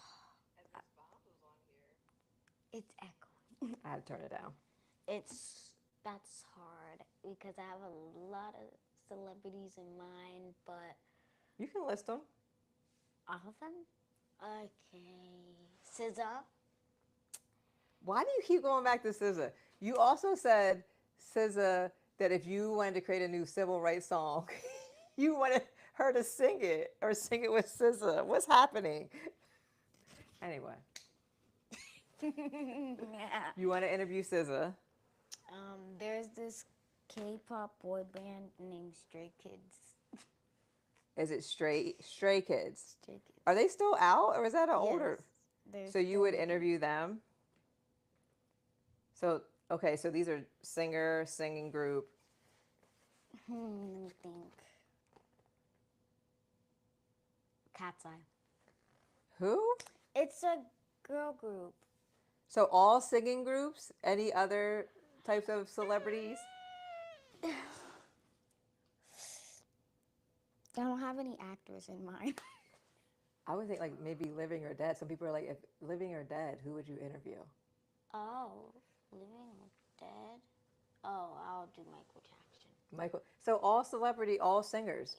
It's echoing. I had to turn it down. That's hard because I have a lot of celebrities in mind, but You can list them. all of them? Okay. SZA? Why do you keep going back to SZA? You also said, SZA, that if you wanted to create a new civil rights song, you wanted her to sing it or sing it with SZA. What's happening? Anyway, Yeah. you want to interview SZA? There's this K-pop boy band named Stray Kids. Is it Stray Kids? Stray Kids. Are they still out or is that an older? Yes, they're So you still would there. interview them? So, okay, so these are singer, singing group. Let me think. Cat's Eye. Who? It's a girl group. So all singing groups? Any other types of celebrities? I don't have any actors in mind. I would think like maybe living or dead. Some people are like, if living or dead, who would you interview? Oh, living or dead? Oh, I'll do Michael Jackson. Michael. So all celebrity, all singers.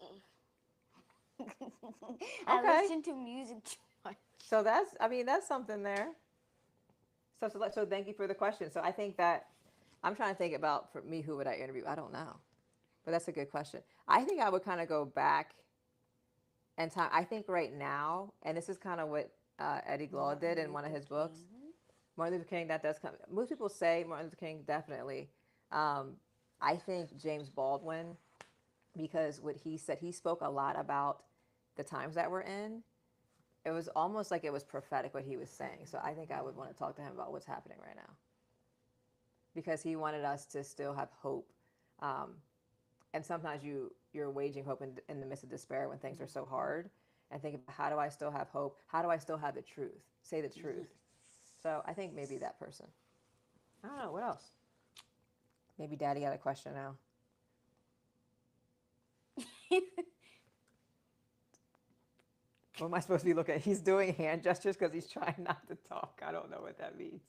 I Okay. listen to music too much. So that's, I mean, that's something there. So thank you for the question. So I think that I'm trying to think about for me, who would I interview? I don't know, but that's a good question. I think I would kind of go back in time. I think right now, and this is kind of what Eddie Glaude did in one of his books. Martin Luther King, that does come. Most people say Martin Luther King, definitely. I think James Baldwin, because what he said, he spoke a lot about the times that we're in. It was almost like it was prophetic what he was saying. So I think I would want to talk to him about what's happening right now, because he wanted us to still have hope. And sometimes you're waging hope in the midst of despair when things are so hard, and think about, how do I still have hope? How do I still have the truth? Say the truth. So I think maybe that person. I don't know, what else? Maybe Daddy got a question now. What am I supposed to be looking at? He's doing hand gestures because he's trying not to talk. I don't know what that means.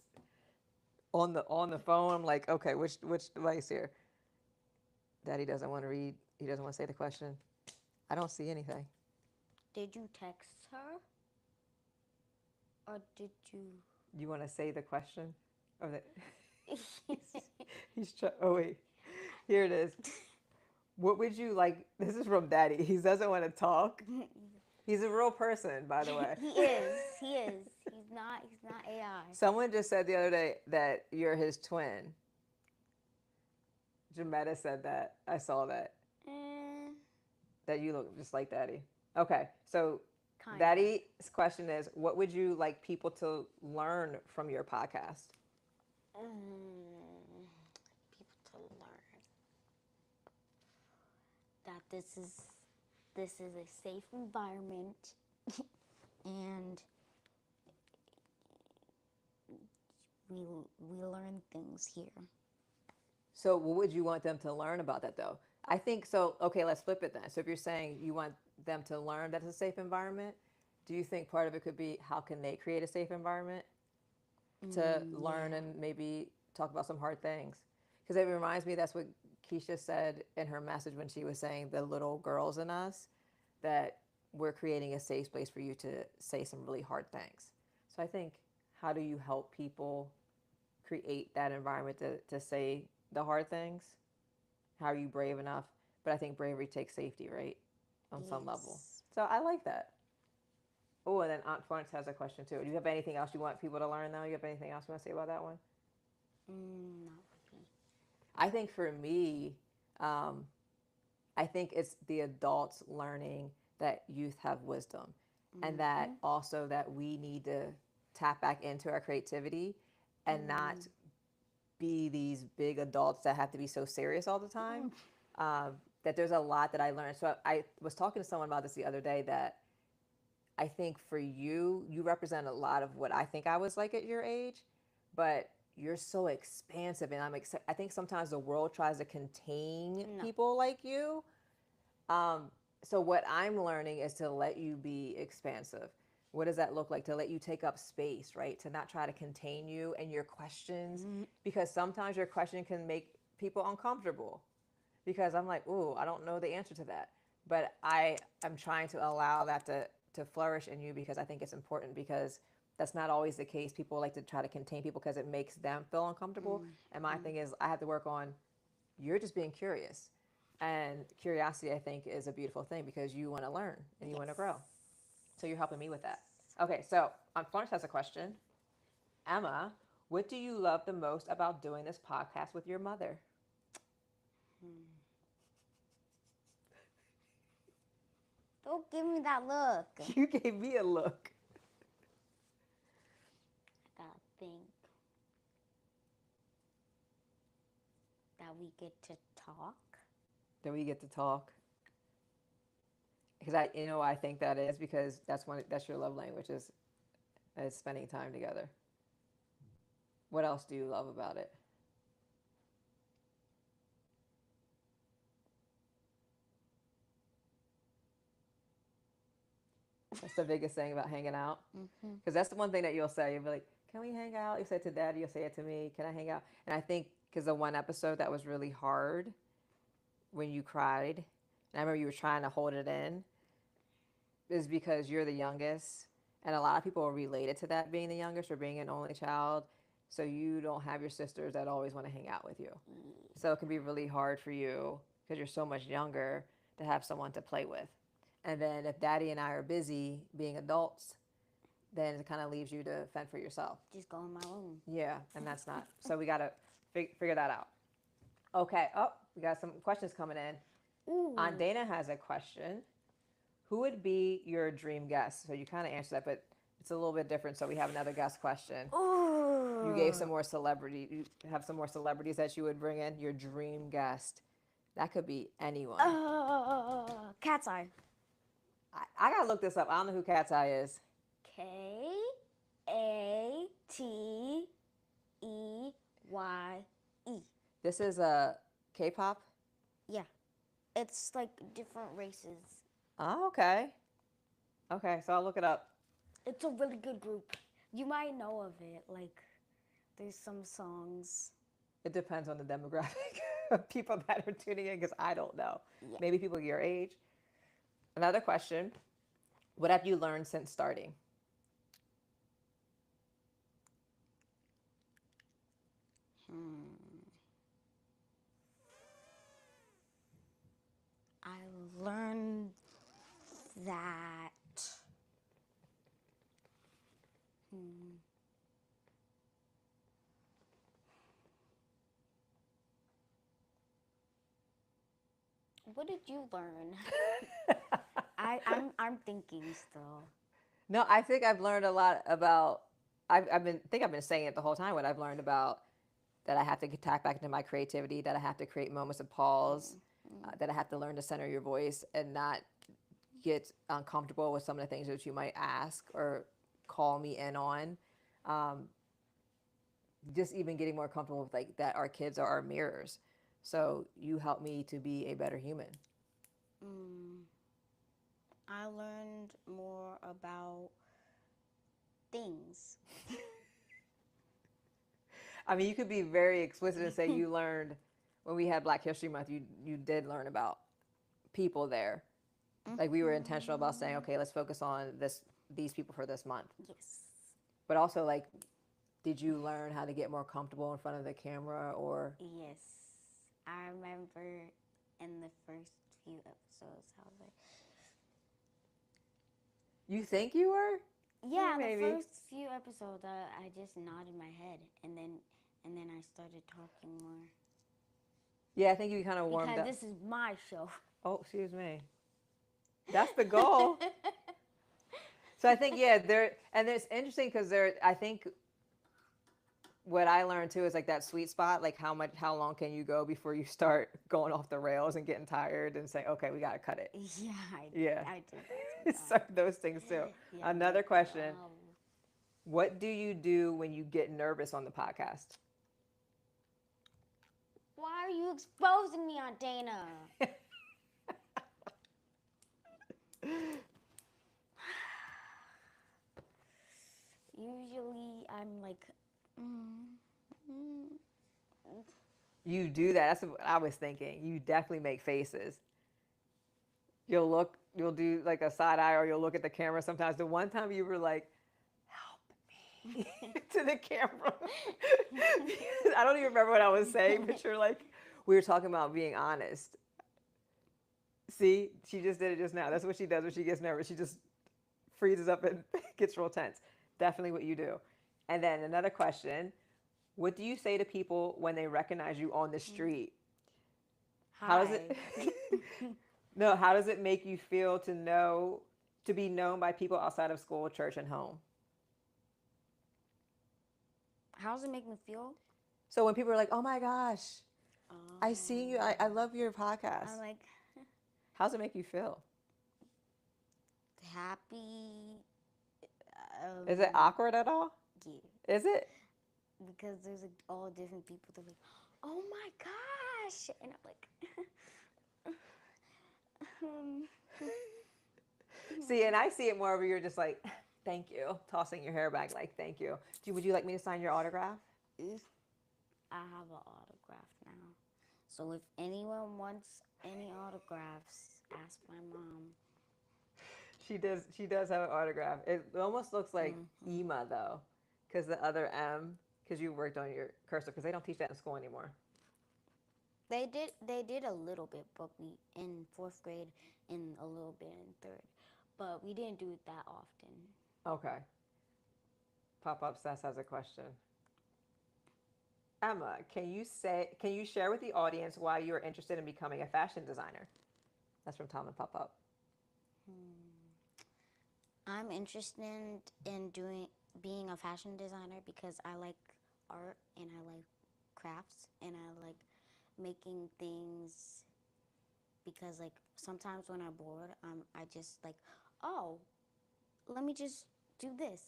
On the phone, I'm like, okay, which device here? Daddy doesn't want to read. He doesn't want to say the question. I don't see anything. Did you text her? Or did you? You want to say the question? Or the, he's trying. Oh wait, here it is. What would you like? This is from Daddy. He doesn't want to talk. He's a real person, by the way. He is. He is. He's not AI. Someone just said the other day that you're his twin. Jametta said that. I saw that. That you look just like Daddy. Okay, so Kinda. Daddy's question is, what would you like people to learn from your podcast? People to learn that this is a safe environment, and we learn things here. So what would you want them to learn about that, though? I think so. Okay, let's flip it then. So if you're saying you want them to learn that it's a safe environment, do you think part of it could be, how can they create a safe environment to learn and maybe talk about some hard things? Because it reminds me, that's what Keisha said in her message when she was saying the little girls in us, that we're creating a safe space for you to say some really hard things. So I think, how do you help people create that environment to say the hard things? How are you brave enough? But I think bravery takes safety, right? On some level. So I like that. Oh, and then Aunt Florence has a question too. Do you have anything else you want people to learn, though? You have anything else you want to say about that one? Not really. I think for me, I think it's the adults learning that youth have wisdom, and that also that we need to tap back into our creativity and not be these big adults that have to be so serious all the time. That there's a lot that I learned. So I was talking to someone about this the other day, that I think for you, you represent a lot of what I think I was like at your age, but you're so expansive, and I think sometimes the world tries to contain people like you. So what I'm learning is to let you be expansive. What does that look like? To let you take up space, right? To not try to contain you and your questions, because sometimes your question can make people uncomfortable. Because I'm like, ooh, I don't know the answer to that. But I'm trying to allow that to flourish in you, because I think it's important, because that's not always the case. People like to try to contain people because it makes them feel uncomfortable. And my thing is, I have to work on, you're just being curious. And curiosity, I think, is a beautiful thing, because you want to learn and you want to grow. So you're helping me with that. Okay, so Florence has a question. Emma, what do you love the most about doing this podcast with your mother? Don't give me that look. You gave me a look. I gotta think. we get to talk. That we get to talk. Because I think that is because that's your love language is spending time together. What else do you love about it? That's the biggest thing about hanging out. Because that's the one thing that you'll say. You'll be like, can we hang out? You say it to Daddy, you'll say it to me. Can I hang out? And I think because the one episode that was really hard when you cried, and I remember you were trying to hold it in, is because you're the youngest. And a lot of people are related to that being the youngest or being an only child. So you don't have your sisters that always want to hang out with you. So it can be really hard for you because you're so much younger to have someone to play with. And then if Daddy and I are busy being adults, then it kind of leaves you to fend for yourself. Just go in my room. Yeah, and that's not. So we got to figure that out. Okay. Oh, we got some questions coming in. Ooh. Aunt Dana has a question. Who would be your dream guest? So you kind of answered that, but it's a little bit different. So we have another guest question. Ooh. You gave some more celebrity. You have some more celebrities that you would bring in. Your dream guest. That could be anyone. Cat's Eye. I gotta look this up. I don't know who Cat's Eye is. Kateye. This is a K-pop. Yeah, it's like different races. Oh, okay. Okay, so I'll look it up. It's a really good group. You might know of it. Like, there's some songs. It depends on the demographic of people that are tuning in because I don't know. Yeah. Maybe people your age. Another question. What have you learned since starting? I learned that what did you learn? I'm thinking still. No, I think I've learned a lot about. I've been saying it the whole time. What I've learned about that I have to tap back into my creativity. That I have to create moments of pause. That I have to learn to center your voice and not get uncomfortable with some of the things that you might ask or call me in on. Just even getting more comfortable with like that. Our kids are our mirrors. So you help me to be a better human. I learned more about things. I mean, you could be very explicit and say you learned when we had Black History Month, you did learn about people there. Like we were intentional about saying, okay, let's focus on these people for this month. Yes. But also like, did you learn how to get more comfortable in front of the camera or? Yes. I remember in the first few episodes, I was like, you think you were? yeah, maybe. The first few episodes, I just nodded my head, and then I started talking more. Yeah, I think you kind of warmed up. Because this is my show. Oh, excuse me. That's the goal. So I think, yeah, and it's interesting because I think what I learned too is like that sweet spot, like how long can you go before you start going off the rails and getting tired and say, okay, we got to cut it. Yeah, I do that So those things too. Yeah, Another question. What do you do when you get nervous on the podcast? Why are you exposing me, Aunt Dana? Usually I'm like, You do that. That's what I was thinking. You definitely make faces. You'll do like a side eye or you'll look at the camera sometimes. The one time you were like, help me to the camera. I don't even remember what I was saying, but you're like, we were talking about being honest. See, she just did it just now. That's what she does when she gets nervous. She just freezes up and gets real tense. Definitely what you do. And then another question. What do you say to people when they recognize you on the street? hi. How does it No, how does it make you feel to be known by people outside of school, church, and home? How does it make me feel? So when people are like, oh my gosh, I see you. I love your podcast. I'm like How's it make you feel? happy. Is it awkward at all? Yeah, Is it? because there's like all different people. They're like, oh my gosh, and I'm like, um, See, and I see it more where you're just like, thank you, tossing your hair back like, thank you. Would you like me to sign your autograph? I have an autograph now. So if anyone wants any autographs, ask my mom. She does. She does have an autograph. It almost looks like Ema though, because the other M, because you worked on your cursor, because they don't teach that in school anymore. They did a little bit, but we in fourth grade and a little bit in third, but we didn't do it that often. Okay. Pop Up Sass has a question. Emma, can you share with the audience why you are interested in becoming a fashion designer? That's from Tom and Pop Up. I'm interested in being a fashion designer because I like art and I like crafts and I like making things because like sometimes when I'm bored, I just like, oh, let me just do this,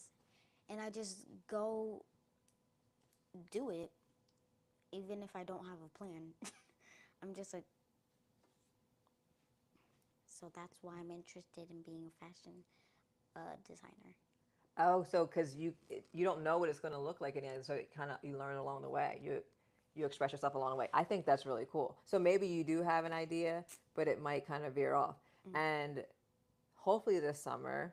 and I just go do it, even if I don't have a plan. I'm just like, so that's why I'm interested in being a fashion designer. Oh, so because you don't know what it's going to look like in the end, so it kind of you learn along the way. You express yourself along the way. I think that's really cool. So maybe you do have an idea, but it might kind of veer off. And hopefully this summer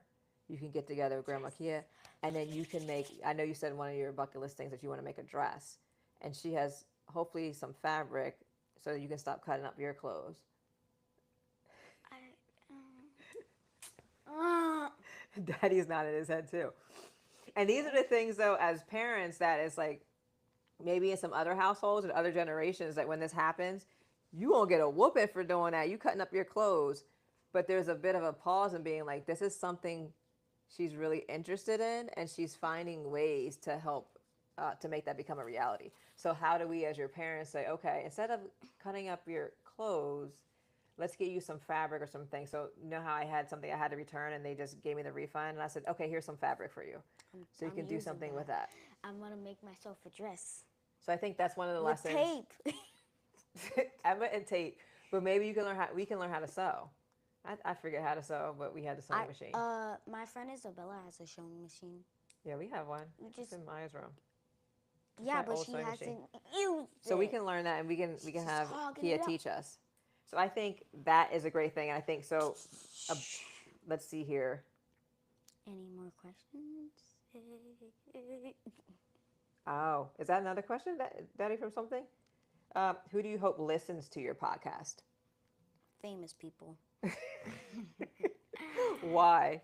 you can get together with Grandma Kia, and then you can make. I know you said one of your bucket list things that you want to make a dress, and she has hopefully some fabric so that you can stop cutting up your clothes. Daddy's nodding his head too. And these are the things though, as parents, that is like maybe in some other households and other generations that when this happens, you won't get a whooping for doing that. You cutting up your clothes. But there's a bit of a pause in being like, this is something she's really interested in, and she's finding ways to help to make that become a reality. So how do we as your parents say, okay, instead of cutting up your clothes, let's get you some fabric or something. So you know how I had something I had to return and they just gave me the refund, and I said, okay, here's some fabric for you. So you I'm can do using something with that. I'm gonna make myself a dress So I think that's one of the with lessons. tape. Emma and tape. But maybe you can learn how we can learn how to sew. I forget how to sew, but we had the sewing machine. My friend Isabella has a sewing machine. Yeah, we have one. We It's just in Maya's room. yeah, my but old she sewing hasn't machine. used So it. we can learn that, and we can just have hogging Kia it up. teach us. So I think that is a great thing, and I think so. Let's see here. Any more questions? Oh, is that another question, Daddy, from something? Who do you hope listens to your podcast? Famous people. Why?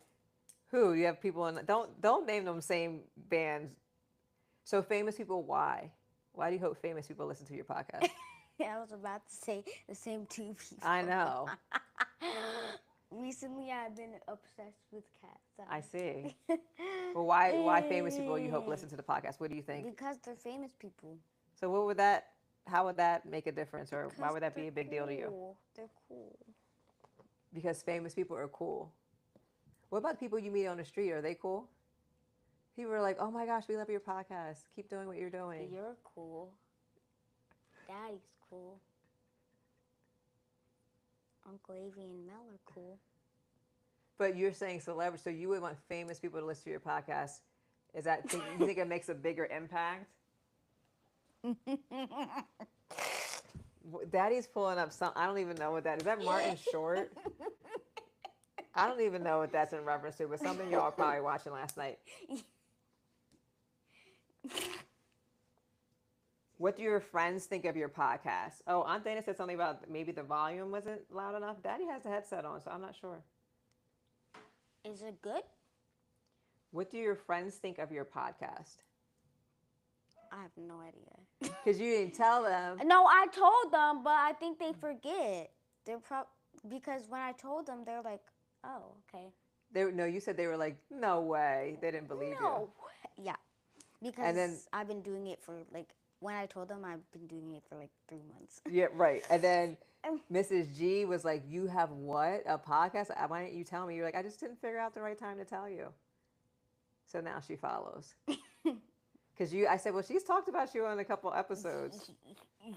Who? You have people in. Don't name them same bands. So famous people. Why? Why do you hope famous people listen to your podcast? I was about to say the same two people. I know. Recently, I've been obsessed with cats. I see. Well, why famous people you hope listen to the podcast? What do you think? Because they're famous people. So what would that? How would that make a difference, or why Because would that be they're a big deal to you? cool. They're cool. Because famous people are cool. What about the people you meet on the street? Are they cool? People are like, oh my gosh, we love your podcast. Keep doing what you're doing. You're cool. Daddy's cool. Uncle Avy and Mel are cool. But you're saying celebrity, so you would want famous people to listen to your podcast. Is that you think it makes a bigger impact? Daddy's pulling up some. I don't even know what that is. Is that Martin Short? I don't even know what that's in reference to, but something y'all are probably watching last night. What do your friends think of your podcast? Oh, Aunt Dana said something about maybe the volume wasn't loud enough. Daddy has the headset on, so I'm not sure. Is it good? What do your friends think of your podcast? I have no idea. Because you didn't tell them. No, I told them, but I think they forget. Because when I told them, they're like, "Oh, okay." No, you said they were like, no way. They didn't believe you. No. Yeah. Because And then- I've been doing it for like when I told them I've been doing it for like 3 months. Yeah, right. And then Um, Mrs. G was like, "You have what? A podcast? Why didn't you tell me?" You're like, "I just didn't figure out the right time to tell you." So now she follows. Because I said, "Well, she's talked about you on a couple episodes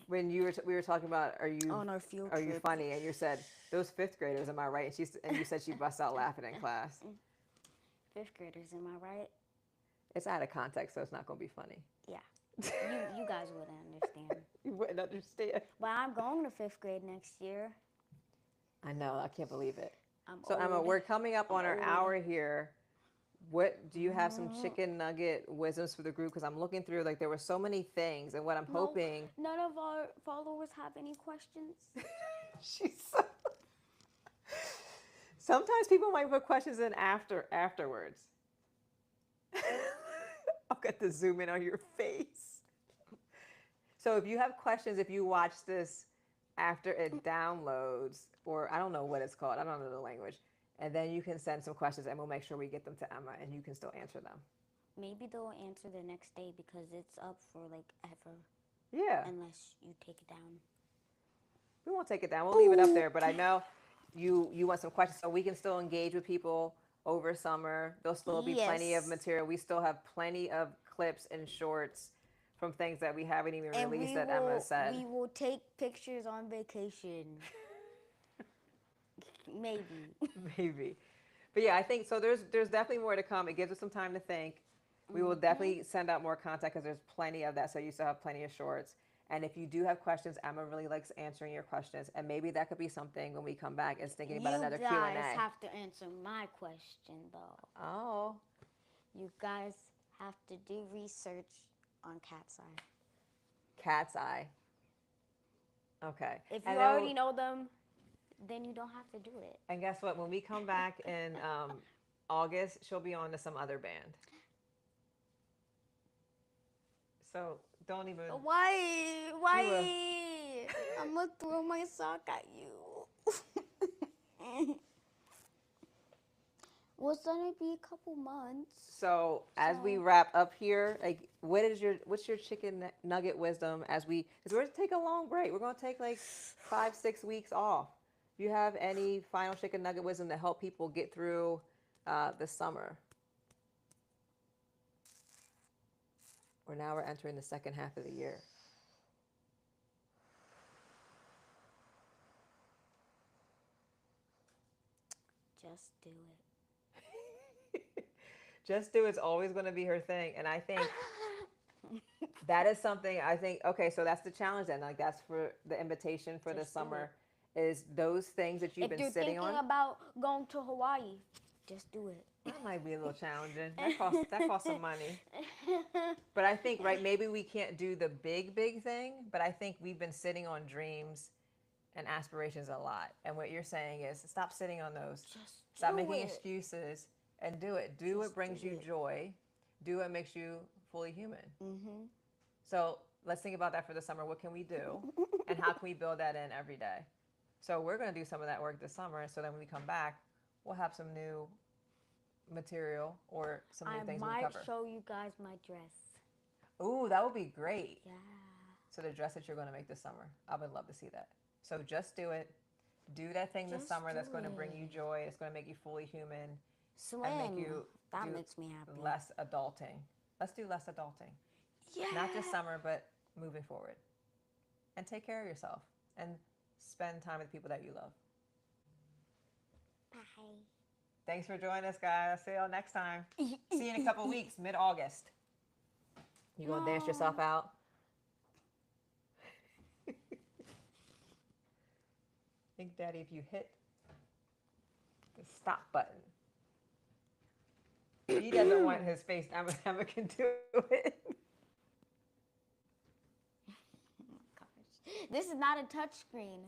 when we were talking about on our field are you trip. funny?" And you said those fifth graders, am I right? And you said she busts out laughing in class. Fifth graders, am I right? It's out of context, so it's not going to be funny. Yeah. You guys wouldn't understand. You wouldn't understand. But I'm going to fifth grade next year. I know. I can't believe it. I'm So Emma, old. we're coming up on our old. hour here. What do you have some chicken nugget wisdoms for the group? Because I'm looking through, like, there were so many things, and what I'm hoping. None of our followers have any questions. She's so. Sometimes people might put questions in afterwards. I'll get to zoom in on your face. So if you have questions, if you watch this after it downloads, or I don't know what it's called, I don't know the language, and then you can send some questions and we'll make sure we get them to Emma and you can still answer them. Maybe they'll answer the next day because it's up for like ever. Yeah. Unless you take it down. We won't take it down. We'll leave it up there. But I know you want some questions, so we can still engage with people over summer. There'll still be plenty of Yes. material. We still have plenty of clips and shorts from things that we haven't even And released that Emma said. we will take pictures on vacation. Maybe. Maybe. But yeah, I think so. There's definitely more to come. It gives us some time to think. We will definitely send out more content because there's plenty of that. So you still have plenty of shorts. And if you do have questions, Emma really likes answering your questions. And maybe that could be something when we come back is thinking about another Q&A. You guys have to answer my question though. Oh. You guys have to do research on Cat's Eye. Cat's Eye. Okay. If And you then already know them, then you don't have to do it. And guess what? When we come back in August, she'll be on to some other band. So don't even. Why? I'm gonna throw my sock at you. Well, it's gonna be a couple months. So as we wrap up here, like, what's your chicken nugget wisdom because we're gonna take a long break. We're gonna take like 5-6 weeks off. Do you have any final chicken nugget wisdom to help people get through the summer? Or now we're entering the second half of the year. Just do it. Just do it's always going to be her thing. And I think that is something okay, so that's the challenge then. Like that's for the invitation for the Just do summer is those things that you've If been you're sitting thinking on. about going to Hawaii, just do it. That might be a little challenging. That costs some money. But I think, right, maybe we can't do the big thing, but I think we've been sitting on dreams and aspirations a lot. And what you're saying is stop sitting on those. Stop do making it. excuses and do it. Do what brings you joy. Do what makes you fully human. Mm-hmm. So let's think about that for the summer. What can we do? And how can we build that in every day? So we're going to do some of that work this summer. So then when we come back, we'll have some new material or some new things we I cover. might show you guys my dress. Ooh, that would be great. Yeah. So the dress that you're going to make this summer, I would love to see that. So just do it. Do that thing this Just summer that's do going to bring it. you joy. It's going to make you fully human Swim. and make you That do makes me happy. less adulting. Let's do less adulting. Yeah. Not just summer, but moving forward. And take care of yourself and spend time with people that you love. Bye. Thanks for joining us, guys. See y'all next time. See you in a couple weeks, mid-August. You gonna dance yourself out? Think, Daddy, if you hit the stop button. He doesn't want his face. Emma can do it. Gosh. This is not a touch screen.